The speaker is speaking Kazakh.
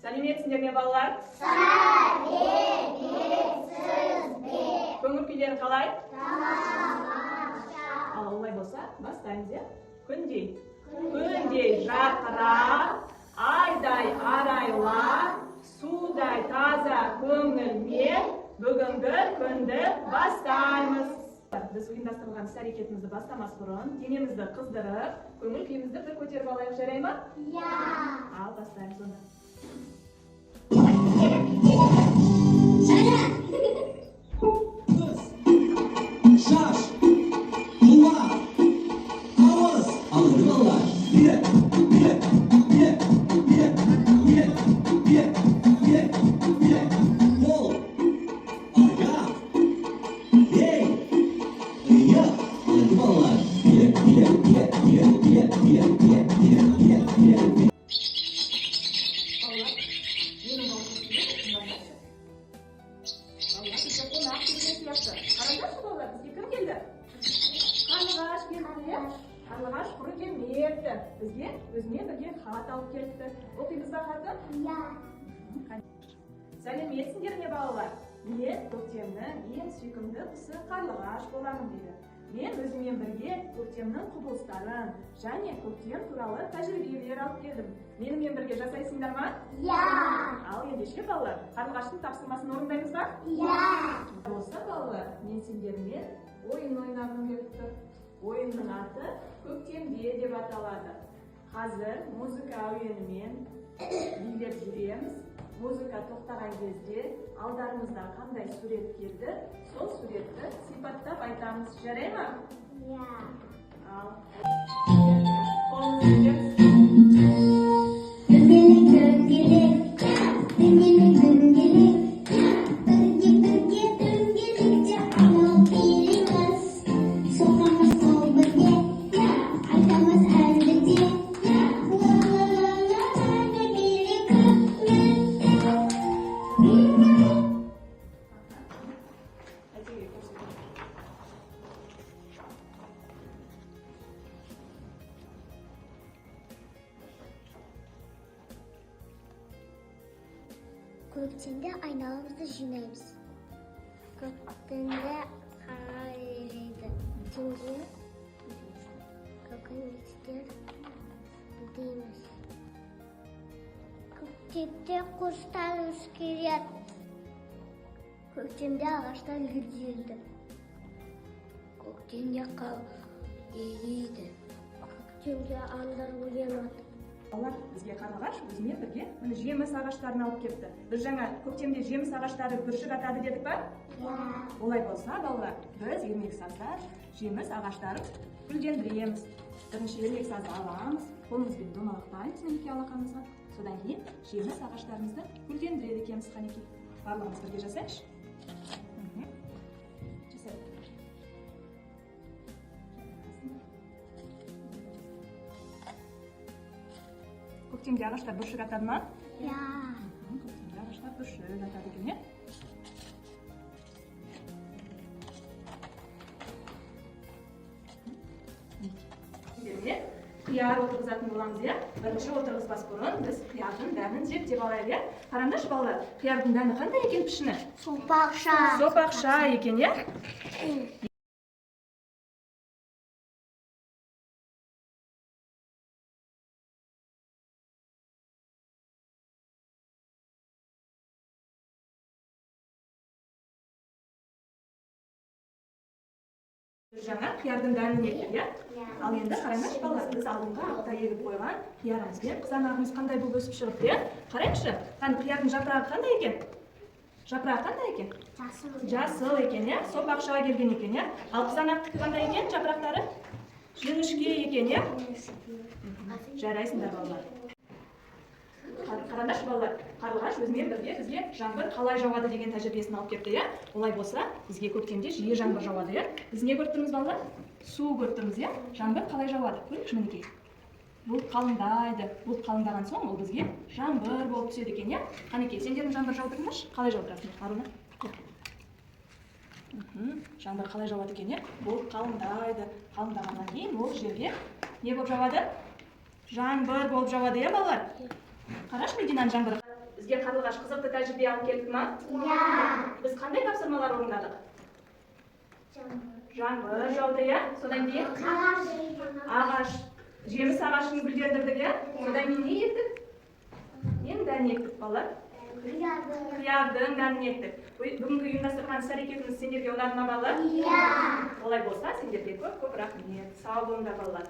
Сәлеметсіңдер ме, балалар? Сәлеметсізбе. Көңіл күйлері қалай? Тамаша. Ал олай болса, бастаймыз, иә? Күндей жарқырап, айдай арайлар, судай таза көңілмен бүгінгі күнді бастаймыз. Біз ұйымдастырылған іс-әрекетімізді бастамас бұрын денемізді қыздырып, көңіл күйімізді бір көтеріп алайық, жарай ма? Иә. Ал бастаймыз онда. Şaş, kulak, ağız, anladın mı Allah? Bir, kol, ayak, hey, ayak, anladın mı Allah? Қарлығаш құры келмепті. Бізге өзімен бірге хат алып келіпті. Оқимыз ба хатын? Иә. Сәлеметсіңдер ме, балалар? Мен көктемнің ең сүйкімді құсы қарлығаш боламын дейді. Мен өзімен бірге көктемнің құбылыстарын және көктем туралы тәжірибелер алып келдім. Менімен бірге жасайсыңдар ма? Иә. Ал ендеше, балалар, қарлығаштың тапсырмасын орындаймыз ба? Иә. Болса, балалар, мен сендермен ойын ойнағым келіп тұр. Ойынның аты көктемде деп аталады. Қазір музыка әуенімен билеп жүреміз. Музыка тоқтаған кезде алдарымызда қандай сурет келді, сол суретті сипаттап айтамыз. Жарай ма? Иә. Ал. Қолыңызды Көктемде айналамызды жинаймыз. Көктемде қарайды. Түнде көкөністер дейміз. Көктемде құстарымыз келеді. Көктемде ағаштар гүлдейді. Көктемде қар ериді. Көктемде аңдар оянады. Балалар, бізге қарлығаш өзімен бірге міне жеміс ағаштарын алып келіпті. Біз жаңа көктемде жеміс ағаштары бүршік атады дедік па? Иә. Олай болса, балалар, біз ермексазда жеміс ағаштарын гүлдендіреміз. Бірінші ермексазды аламыз, қолымызбен домалақтаймыз мінекей алақанымызға. Содан кейін жеміс ағаштарымызды гүлдендіреді екенбіз. Қанекей, барлығымыз бірге жасайықшы. Көктемде ағаштар бүршік атады ма? Иә. Көктемде ағаштар бүршік атады екен, иә? Қияр отырғызатын боламыз, иә? Бірінші отырғызбас бұрын біз қиярдың дәнін зерттеп алайық, иә? Қараңдаршы, балалар, қиярдың дәні қандай екен пішіні? Сопақша. Сопақша екен, иә? Жаңа қиярдың дәнін ектік, иә? Ал енді қараңдаршы, балалар, біз алдыңға алта егіп қойған қиярымыз бен қызанағымыз қандай болып өсіп шығыпты, иә? Қарайықшы, қиярдың жапырағы қандай екен? Жапырағы қандай екен? Жасыл екен, иә? Сопақшаға келген екен, иә? Ал қызанақтікі қандай екен жапырақтары? Жіңішке екен, иә? Жарайсыңдар, балалар. Қараңдаршы, балалар, қарлығаш өзімен бірге бізге жаңбыр қалай жауады деген тәжірибесін алып кетті, иә? Олай болса, бізге көктемде жиі жаңбыр жауады, иә? Біз не көріп тұрмыз, балалар? Су көріп тұрмыз, иә? Жаңбыр қалай жауады? Көрейікші мінекей. Бұлт қалыңдайды. Бұлт қалыңдаған соң ол бізге жаңбыр болып түседі екен, иә? Қанекей, сендердің жаңбыр жаудырыңдаршы, қалай жаудырасыңдар, Аруна? Жаңбыр қалай жауады екен, иә? Бұлт қалыңдайды. Қалыңдағаннан кейін ол жерге не болып жауады? Жаңбыр болып жауады, иә, балалар? Қарашы, Мединаның жаңбыры Бізге қарлығаш қызықты тәжірибе алып келді ма? Біз қандай тапсырмалар орындадық? Жаңбыр жауды, иә? Содан кейін ағаш, жеміс ағашын гүлдендірдік, иә? Содан кейін не еттік? Ненің дәнін ектік, балалар? Қиярдың дәнін ектік. Бүгінгі ұйымдастырған іс-әрекетіміз сендерге ұнады ма, балалар? Олай болса, сендерге көп рахмет. Сау болыңдар, балалар.